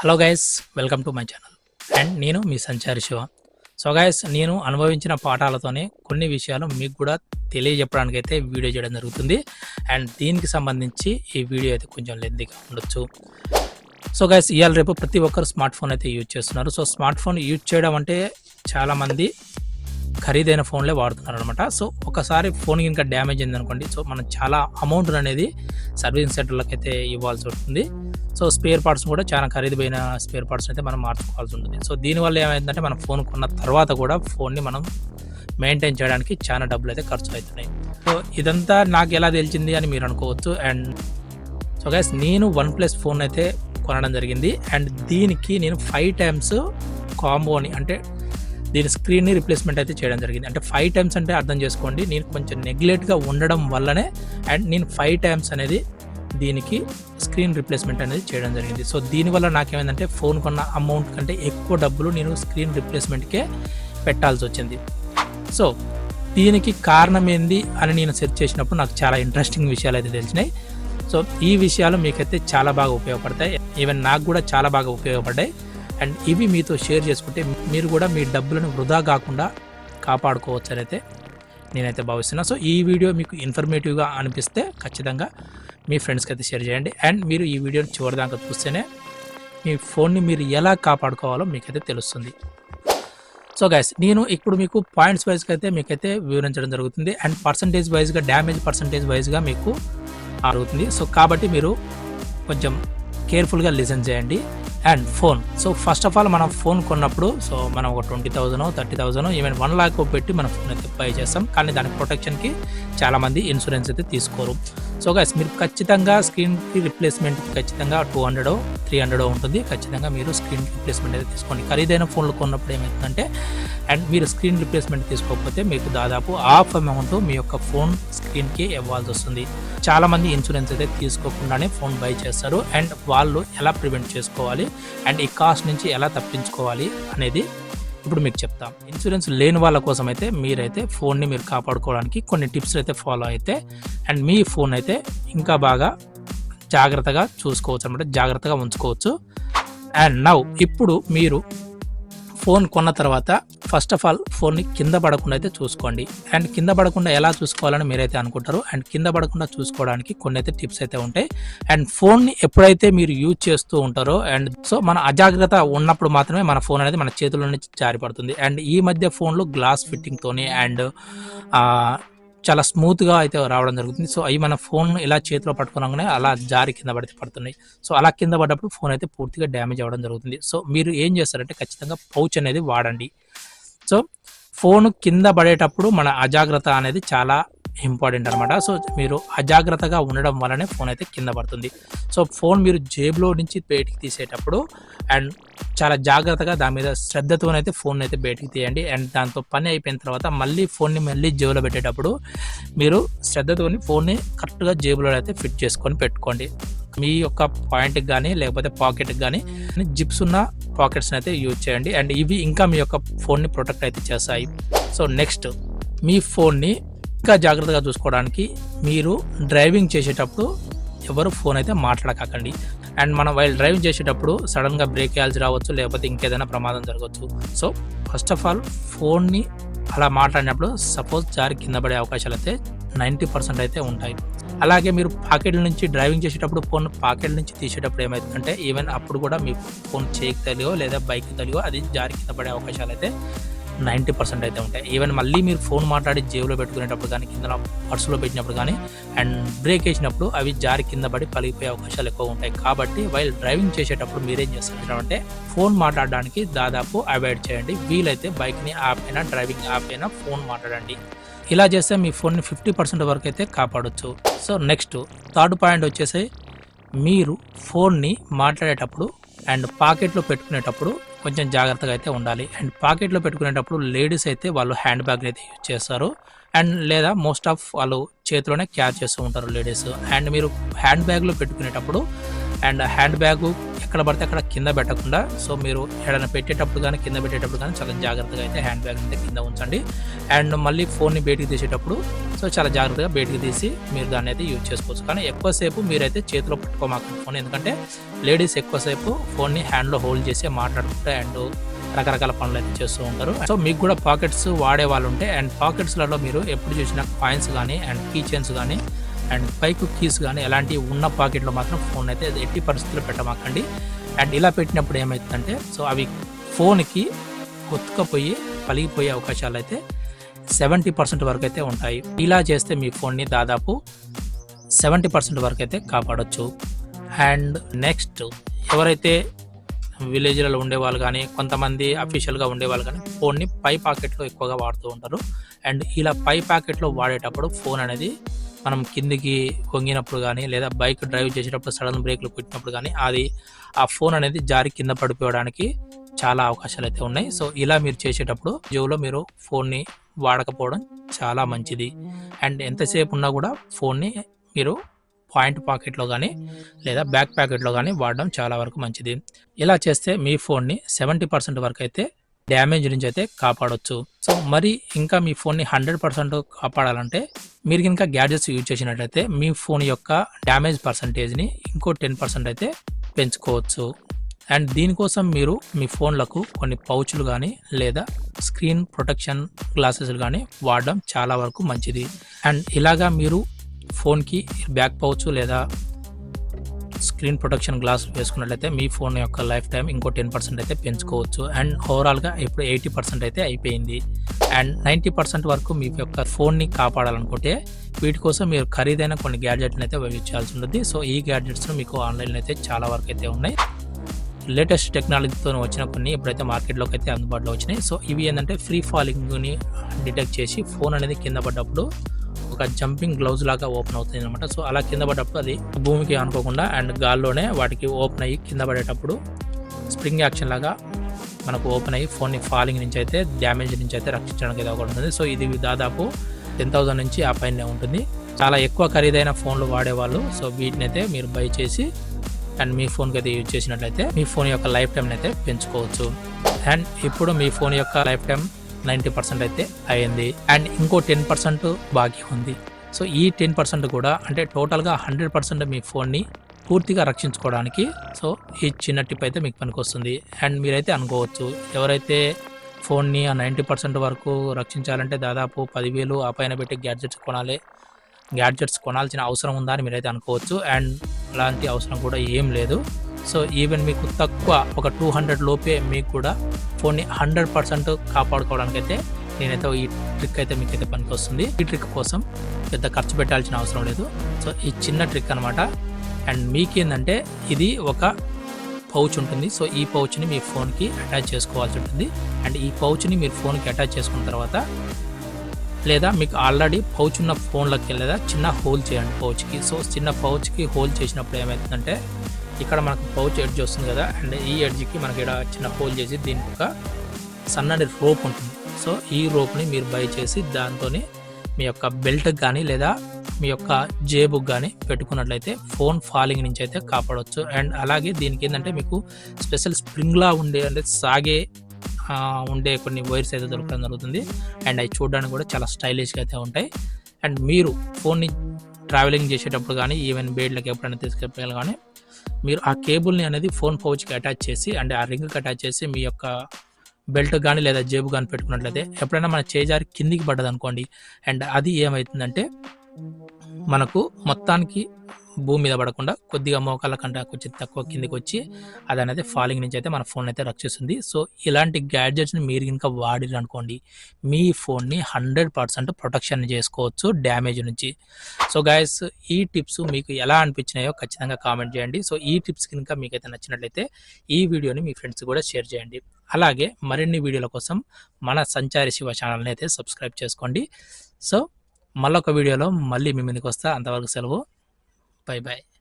Hello guys, welcome to my channel and నేను మీ సంచారి Shiva. So guys, నేను అనుభవించిన పాఠాలతోనే కొన్ని విషయాలు మీకు కూడా తెలియజెప్పడానికైతే వీడియో చేయడం జరుగుతుంది. అండ్ దీనికి సంబంధించి ఈ వీడియో అయితే కొంచెం లెంతీగా ఉండొచ్చు. సో గైస్, ఇవాళ రేపు ప్రతి ఒక్కరు స్మార్ట్ ఫోన్ అయితే యూజ్ చేస్తున్నారు. సో స్మార్ట్ ఫోన్ యూజ్ చేయడం అంటే చాలామంది ఖరీదైన ఫోన్లే వాడుతున్నారు అనమాట. సో ఒకసారి ఫోన్ ఇంకా డ్యామేజ్ అయింది అనుకోండి, సో మనం చాలా అమౌంట్ అనేది సర్వీసింగ్ సెంటర్లకు అయితే ఇవ్వాల్సి ఉంటుంది. సో స్పేర్ పార్ట్స్ కూడా చాలా ఖరీదైన స్పేర్ పార్ట్స్ అయితే మనం మార్చుకోవాల్సి ఉంటుంది. సో దీనివల్ల ఏమైందంటే మనం ఫోన్ కొన్న తర్వాత కూడా ఫోన్ని మనం మెయింటైన్ చేయడానికి చాలా డబ్బులు అయితే ఖర్చు అవుతున్నాయి. సో ఇదంతా నాకు ఎలా తెలిసింది అని మీరు అనుకోవచ్చు. అండ్ సో గైస్, నేను OnePlus ఫోన్ అయితే కొనడం జరిగింది. అండ్ దీనికి నేను 5 times కాంబోని, అంటే దీని స్క్రీన్ని రిప్లేస్మెంట్ అయితే చేయడం జరిగింది. అంటే 5 times అంటే అర్థం చేసుకోండి, నేను కొంచెం నెగ్లెక్ట్గా ఉండడం వల్లనే అండ్ నేను 5 times అనేది దీనికి స్క్రీన్ రిప్లేస్మెంట్ అనేది చేయడం జరిగింది. సో దీనివల్ల నాకేమైందంటే ఫోన్ కొన్న అమౌంట్ కంటే ఎక్కువ డబ్బులు నేను స్క్రీన్ రిప్లేస్మెంట్కే పెట్టాల్సి వచ్చింది. సో దీనికి కారణం ఏంది అని నేను సెర్చ్ చేసినప్పుడు నాకు చాలా ఇంట్రెస్టింగ్ విషయాలు అయితే తెలిసినాయి. సో ఈ విషయాలు మీకైతే చాలా బాగా ఉపయోగపడతాయి. ఈవెన్ నాకు కూడా చాలా బాగా ఉపయోగపడ్డాయి. అండ్ ఇవి మీతో షేర్ చేసుకుంటే మీరు కూడా మీ డబ్బులను వృధా కాకుండా కాపాడుకోవచ్చు అని అయితే నేనైతే భావిస్తున్నా. సో ఈ వీడియో మీకు ఇన్ఫర్మేటివ్గా అనిపిస్తే ఖచ్చితంగా మీ ఫ్రెండ్స్కి అయితే షేర్ చేయండి. అండ్ మీరు ఈ వీడియోని చివరిదాకా చూస్తేనే మీ ఫోన్ని మీరు ఎలా కాపాడుకోవాలో మీకైతే తెలుస్తుంది. సో గైస్, నేను ఇప్పుడు మీకు పాయింట్స్ వైజ్గా అయితే మీకైతే వివరించడం జరుగుతుంది. అండ్ పర్సంటేజ్ వైజ్గా, డ్యామేజ్ పర్సంటేజ్ వైజ్గా మీకు అడుగుతుంది. సో కాబట్టి మీరు కొంచెం కేర్ఫుల్గా లిసన్ చేయండి. And phone, so first of all మనం ఫోన్ కొన్నప్పుడు సో మనం ఒక 20,000 30,000 ఈవెన్ 1 lakh పెట్టి మన ఫోన్ అయితే బై చేస్తాం. కానీ దాని ప్రొటెక్షన్కి చాలామంది ఇన్సూరెన్స్ అయితే తీసుకోరు. సో గైస్, మీరు ఖచ్చితంగా స్క్రీన్కి రిప్లేస్మెంట్కి ఖచ్చితంగా 200 300 ఉంటుంది. ఖచ్చితంగా మీరు స్క్రీన్ రిప్లేస్మెంట్ అయితే తీసుకోండి. ఖరీదైన ఫోన్లు కొన్నప్పుడు ఏమవుతుందంటే అండ్ మీరు స్క్రీన్ రిప్లేస్మెంట్ తీసుకోకపోతే మీకు దాదాపు హాఫ్ అమౌంట్ మీ యొక్క ఫోన్ స్క్రీన్కి ఇవ్వాల్సి వస్తుంది. చాలామంది ఇన్సూరెన్స్ అయితే తీసుకోకుండానే ఫోన్ బై చేస్తారు. అండ్ వాళ్ళు ఎలా ప్రివెంట్ చేసుకోవాలి అండ్ ఈ కాస్ట్ నుంచి ఎలా తప్పించుకోవాలి అనేది ఇప్పుడు మీకు చెప్తాం. ఇన్సూరెన్స్ లేని వాళ్ళ కోసం అయితే మీరైతే ఫోన్ని మీరు కాపాడుకోవడానికి కొన్ని టిప్స్ అయితే ఫాలో అయితే అండ్ మీ ఫోన్ అయితే ఇంకా బాగా జాగ్రత్తగా చూసుకోవచ్చు అనమాట, జాగ్రత్తగా ఉంచుకోవచ్చు. అండ్ నౌ ఇప్పుడు మీరు ఫోన్ కొన్న తర్వాత ఫస్ట్ ఆఫ్ ఆల్ ఫోన్ని కింద పడకుండా అయితే చూసుకోండి. అండ్ కింద పడకుండా ఎలా చూసుకోవాలని మీరైతే అనుకుంటారు. అండ్ కింద పడకుండా చూసుకోవడానికి కొన్ని అయితే టిప్స్ అయితే ఉంటాయి. అండ్ ఫోన్ని ఎప్పుడైతే మీరు యూజ్ చేస్తూ ఉంటారో అండ్ సో మన అజాగ్రత్త ఉన్నప్పుడు మాత్రమే మన ఫోన్ అనేది మన చేతుల నుంచి జారిపడుతుంది. అండ్ ఈ మధ్య ఫోన్లు గ్లాస్ ఫిట్టింగ్తోని అండ్ చాలా స్మూత్గా అయితే రావడం జరుగుతుంది. సో అవి మన ఫోన్ ఇలా చేతిలో పట్టుకోగానే అలా జారి కింద పడితే పడుతున్నాయి. సో అలా కింద పడ్డప్పుడు ఫోన్ అయితే పూర్తిగా డ్యామేజ్ అవ్వడం జరుగుతుంది. సో మీరు ఏం చేస్తారంటే ఖచ్చితంగా పౌచ్ అనేది వాడండి. సో ఫోన్ కింద పడేటప్పుడు మన అజాగ్రత్త అనేది చాలా ఇంపార్టెంట్ అనమాట. సో మీరు అజాగ్రత్తగా ఉండడం వల్లనే ఫోన్ అయితే కింద పడుతుంది. సో ఫోన్ మీరు జేబులో నుంచి బయటికి తీసేటప్పుడు అండ్ చాలా జాగ్రత్తగా దాని మీద శ్రద్ధతోనైతే ఫోన్ అయితే బయటికి తీయండి. అండ్ దాంతో పని అయిపోయిన తర్వాత మళ్ళీ ఫోన్ని మళ్ళీ జేబులో పెట్టేటప్పుడు మీరు శ్రద్ధతోని ఫోన్ని కరెక్ట్గా జేబులో అయితే ఫిట్ చేసుకొని పెట్టుకోండి. మీ యొక్క పాయింట్కి కానీ లేకపోతే పాకెట్కి కానీ జిప్స్ ఉన్న పాకెట్స్ని అయితే యూజ్ చేయండి. అండ్ ఇవి ఇంకా మీ యొక్క ఫోన్ని ప్రొటెక్ట్ అయితే చేస్తాయి. సో నెక్స్ట్, మీ ఫోన్ని ఇంకా జాగ్రత్తగా చూసుకోవడానికి మీరు డ్రైవింగ్ చేసేటప్పుడు ఎవరు ఫోన్ అయితే మాట్లాడకండి. అండ్ మనం వైల్ డ్రైవింగ్ చేసేటప్పుడు సడన్గా బ్రేక్ వేయాల్సి రావచ్చు, లేకపోతే ఇంకేదైనా ప్రమాదం జరగవచ్చు. సో ఫస్ట్ ఆఫ్ ఆల్ ఫోన్ని అలా మాట్లాడినప్పుడు సపోజ్ జారి కింద పడే అవకాశాలు అయితే 90% అయితే ఉంటాయి. అలాగే మీరు పాకెట్ల నుంచి డ్రైవింగ్ చేసేటప్పుడు ఫోన్ పాకెట్ల నుంచి తీసేటప్పుడు ఏమవుతుందంటే ఈవెన్ అప్పుడు కూడా మీ ఫోన్ చేయికి తగిలియో లేదా బైక్ తగిలియో అది జారి కింద పడే అవకాశాలు అయితే 90% అయితే ఉంటాయి. ఈవెన్ మళ్ళీ మీరు ఫోన్ మాట్లాడి జేబులో పెట్టుకునేటప్పుడు కానీ కింద పర్సులో పెట్టినప్పుడు కానీ అండ్ బ్రేక్ వేసినప్పుడు అవి జారి కింద పడి పలిగిపోయే అవకాశాలు ఎక్కువ ఉంటాయి. కాబట్టి వైల్ డ్రైవింగ్ చేసేటప్పుడు మీరేం చేస్తారంటే ఫోన్ మాట్లాడడానికి దాదాపు అవాయిడ్ చేయండి. వీలైతే బైక్ని ఆపైనా డ్రైవింగ్ ఆపైనా ఫోన్ మాట్లాడండి. ఇలా చేస్తే మీ ఫోన్ని 50% వరకు అయితే కాపాడొచ్చు. సో నెక్స్ట్ థర్డ్ పాయింట్ వచ్చేసి మీరు ఫోన్ని మాట్లాడేటప్పుడు అండ్ పాకెట్లో పెట్టుకునేటప్పుడు కొంచెం జాగ్రత్తగా అయితే ఉండాలి. అండ్ పాకెట్లో పెట్టుకునేటప్పుడు లేడీస్ అయితే వాళ్ళు హ్యాండ్ బ్యాగ్ని అయితే యూజ్ చేస్తారు అండ్ లేదా మోస్ట్ ఆఫ్ వాళ్ళు చేతిలోనే క్యారీ చేస్తూ ఉంటారు లేడీస్. అండ్ మీరు హ్యాండ్ బ్యాగ్లో పెట్టుకునేటప్పుడు అండ్ హ్యాండ్ బ్యాగ్ ఎక్కడ పడితే అక్కడ కింద పెట్టకుండా, సో మీరు ఎక్కడైనా పెట్టేటప్పుడు కానీ కింద పెట్టేటప్పుడు కానీ చాలా జాగ్రత్తగా అయితే హ్యాండ్ బ్యాగ్ అయితే కింద ఉంచండి. అండ్ మళ్ళీ ఫోన్ని బయటికి తీసేటప్పుడు సో చాలా జాగ్రత్తగా బయటికి తీసి మీరు దాన్ని అయితే యూజ్ చేసుకోవచ్చు. కానీ ఎక్కువసేపు మీరైతే చేతిలో పట్టుకోమాకండి ఫోన్, ఎందుకంటే లేడీస్ ఎక్కువసేపు ఫోన్ని హ్యాండ్లో హోల్డ్ చేసి మాట్లాడుకుంటే అండ్ రకరకాల పనులు అయితే చేస్తూ ఉంటారు. సో మీకు కూడా పాకెట్స్ వాడే వాళ్ళు ఉంటే అండ్ పాకెట్స్లలో మీరు ఎప్పుడు చూసినా కాయిన్స్ కానీ అండ్ కీ చైన్స్ కానీ అండ్ బైక్ కీస్ కానీ ఎలాంటివి ఉన్న పాకెట్లో మాత్రం ఫోన్ అయితే ఎట్టి పరిస్థితుల్లో పెట్టమాకండి. అండ్ ఇలా పెట్టినప్పుడు ఏమవుతుందంటే సో అవి ఫోన్కి కొట్టుకుపోయి పలిగిపోయే అవకాశాలు అయితే 70% వరకు అయితే ఉంటాయి. ఇలా చేస్తే మీ ఫోన్ని దాదాపు 70% వరకు అయితే కాపాడొచ్చు. అండ్ నెక్స్ట్ ఎవరైతే విలేజ్లలో ఉండేవాళ్ళు కానీ కొంతమంది అఫీషియల్గా ఉండేవాళ్ళు కానీ ఫోన్ని పై పాకెట్లో ఎక్కువగా వాడుతూ ఉంటారు. అండ్ ఇలా పై పాకెట్లో వాడేటప్పుడు ఫోన్ అనేది మనం కిందికి వంగినప్పుడు కానీ లేదా బైక్ డ్రైవ్ చేసేటప్పుడు సడన్ బ్రేక్లు పెట్టినప్పుడు కానీ అది ఆ ఫోన్ అనేది జారి కింద పడిపోవడానికి చాలా అవకాశాలు అయితే ఉన్నాయి. సో ఇలా మీరు చేసేటప్పుడు జేబులో మీరు ఫోన్ని వాడకపోవడం చాలా మంచిది. అండ్ ఎంతసేపు ఉన్నా కూడా ఫోన్ని మీరు పాయింట్ పాకెట్లో కానీ లేదా బ్యాక్ ప్యాకెట్లో కానీ వాడడం చాలా వరకు మంచిది. ఇలా చేస్తే మీ ఫోన్ని 70% వరకు అయితే డ్యామేజ్ నుంచి అయితే కాపాడొచ్చు. సో మరి ఇంకా మీ ఫోన్ని 100% కాపాడాలంటే మీరు కనుక గ్యాడ్జెట్స్ యూజ్ చేసినట్లయితే మీ ఫోన్ యొక్క డ్యామేజ్ పర్సంటేజ్ని ఇంకో 10% అయితే పెంచుకోవచ్చు. అండ్ దీనికోసం మీరు మీ ఫోన్లకు కొన్ని పౌచ్లు కానీ లేదా స్క్రీన్ ప్రొటెక్షన్ గ్లాసెస్లు కానీ వాడడం చాలా వరకు మంచిది. అండ్ ఇలాగా మీరు ఫోన్కి బ్యాక్ పౌచ్ లేదా స్క్రీన్ ప్రొటెక్షన్ గ్లాస్ వేసుకున్నట్లయితే మీ ఫోన్ యొక్క లైఫ్ టైం ఇంకో 10% అయితే పెంచుకోవచ్చు. అండ్ ఓవరాల్గా ఇప్పుడు 80% అయితే అయిపోయింది. అండ్ 90% వరకు మీ యొక్క ఫోన్ని కాపాడాలనుకుంటే వీటి కోసం మీరు ఖరీదైన కొన్ని గ్యాడ్జెట్లను అయితే ఉపయోగించాల్సి ఉంటుంది. సో ఈ గ్యాడ్జెట్స్ మీకు ఆన్లైన్లో అయితే చాలా వరకు అయితే ఉన్నాయి. లేటెస్ట్ టెక్నాలజీతో వచ్చిన కొన్ని ఇప్పుడైతే మార్కెట్లోకి అయితే అందుబాటులో వచ్చినాయి. సో ఇవి ఏంటంటే ఫ్రీ ఫాలింగ్ని డిటెక్ట్ చేసి ఫోన్ అనేది కింద పడ్డప్పుడు ఒక జంపింగ్ గ్లౌజ్ లాగా ఓపెన్ అవుతుంది అనమాట. సో అలా కింద పడ్డప్పుడు అది భూమికి అనుకోకుండా అండ్ గాల్లోనే వాటికి ఓపెన్ అయ్యి కింద పడేటప్పుడు స్ప్రింగ్ యాక్షన్ లాగా మనకు ఓపెన్ అయ్యి ఫోన్ని ఫాలింగ్ నుంచి అయితే డ్యామేజ్ నుంచి అయితే రక్షించడానికి అయితే ఒకటి ఉంటుంది. సో ఇది దాదాపు 10,000 నుంచి ఆ పైనే ఉంటుంది. చాలా ఎక్కువ ఖరీదైన ఫోన్లు వాడేవాళ్ళు సో వీటిని అయితే మీరు బై చేసి అండ్ మీ ఫోన్కి అయితే యూజ్ చేసినట్లయితే మీ ఫోన్ యొక్క లైఫ్ టైం అయితే పెంచుకోవచ్చు. అండ్ ఇప్పుడు మీ ఫోన్ యొక్క లైఫ్ టైం 90% అయితే అయింది. అండ్ ఇంకో 10% బాకీ ఉంది. సో ఈ 10% కూడా అంటే టోటల్గా 100% మీ ఫోన్ని పూర్తిగా రక్షించుకోవడానికి సో ఈ చిన్న టిప్ అయితే మీకు పనికొస్తుంది. అండ్ మీరైతే అనుకోవచ్చు ఎవరైతే ఫోన్ని ఆ 90% వరకు రక్షించాలంటే దాదాపు 10,000 ఆ పైన పెట్టి గ్యాడ్జెట్స్ కొనాల్సిన అవసరం ఉందా అని మీరైతే అనుకోవచ్చు. అండ్ అలాంటి అవసరం కూడా ఏం లేదు. సో ఈవెన్ మీకు తక్కువ ఒక 200 లోపే మీకు కూడా ఫోన్ని 100% కాపాడుకోవడానికి అయితే నేనైతే ఈ ట్రిక్ అయితే మీకైతే పనికి వస్తుంది. ఈ ట్రిక్ కోసం పెద్ద ఖర్చు పెట్టాల్సిన అవసరం లేదు. సో ఈ చిన్న ట్రిక్ అనమాట. అండ్ మీకేందంటే ఇది ఒక పౌచ్ ఉంటుంది. సో ఈ పౌచ్ని మీ ఫోన్కి అటాచ్ చేసుకోవాల్సి ఉంటుంది. అండ్ ఈ పౌచ్ని మీరు ఫోన్కి అటాచ్ చేసుకున్న తర్వాత లేదా మీకు ఆల్రెడీ పౌచ్ ఉన్న ఫోన్లోకి లేదా చిన్న హోల్ చేయండి పౌచ్కి. సో చిన్న పౌచ్కి హోల్ చేసినప్పుడు ఏమవుతుందంటే ఇక్కడ మనకు పౌచ్ ఎడ్జ్ వస్తుంది కదా అండ్ ఈ ఎడ్జ్కి మనకి ఇక్కడ చిన్న హోల్ చేసి దీనికి ఒక సన్నటి రోప్ ఉంటుంది. సో ఈ రోప్ని మీరు బై చేసి దాంతోనే మీ యొక్క బెల్ట్కి కానీ లేదా మీ యొక్క జేబుకి కానీ పెట్టుకున్నట్లయితే ఫోన్ ఫాలింగ్ నుంచి అయితే కాపాడవచ్చు. అండ్ అలాగే దీనికి ఏంటంటే మీకు స్పెషల్ స్ప్రింగ్లా ఉండే అంటే సాగే ఉండే కొన్ని వైర్స్ అయితే దొరకడం జరుగుతుంది. అండ్ అవి చూడడానికి కూడా చాలా స్టైలిష్గా అయితే ఉంటాయి. అండ్ మీరు ఫోన్ని ట్రావెలింగ్ చేసేటప్పుడు కానీ ఈవెన్ బెడ్లకి ఎప్పుడైనా తీసుకెళ్ళాలి కానీ మీరు ఆ కేబుల్ని అనేది ఫోన్ పౌచ్కి అటాచ్ చేసి అండ్ ఆ రింగ్కి అటాచ్ చేసి మీ యొక్క బెల్ట్ కానీ లేదా జేబు కానీ పెట్టుకున్నట్లయితే ఎప్పుడైనా మన చేజారి కిందికి పడ్డది అనుకోండి అండ్ అది ఏమవుతుందంటే మనకు మొత్తానికి భూమి మీద పడకుండా కొద్దిగా మోకాళ్ళ కంటే కొంచెం తక్కువ కిందికి వచ్చి అది అనేది ఫాలింగ్ నుంచి అయితే మన ఫోన్ అయితే రక్షిస్తుంది. సో ఇలాంటి గ్యాడ్జెట్స్ని మీరు ఇంకా వాడిరు అనుకోండి మీ ఫోన్ని 100% ప్రొటెక్షన్ చేసుకోవచ్చు డ్యామేజ్ నుంచి. సో గైస్ ఈ టిప్స్ మీకు ఎలా అనిపించినాయో ఖచ్చితంగా కామెంట్ చేయండి. సో ఈ టిప్స్ కనుక మీకైతే నచ్చినట్లయితే ఈ వీడియోని మీ ఫ్రెండ్స్ కూడా షేర్ చేయండి. అలాగే మరిన్ని వీడియోల కోసం మన సంచారి శివ ఛానల్ని అయితే సబ్స్క్రైబ్ చేసుకోండి. సో మళ్ళొక వీడియోలో మళ్ళీ మీ ముందుకు వస్తా. అంతవరకు సెలవు. Bye bye.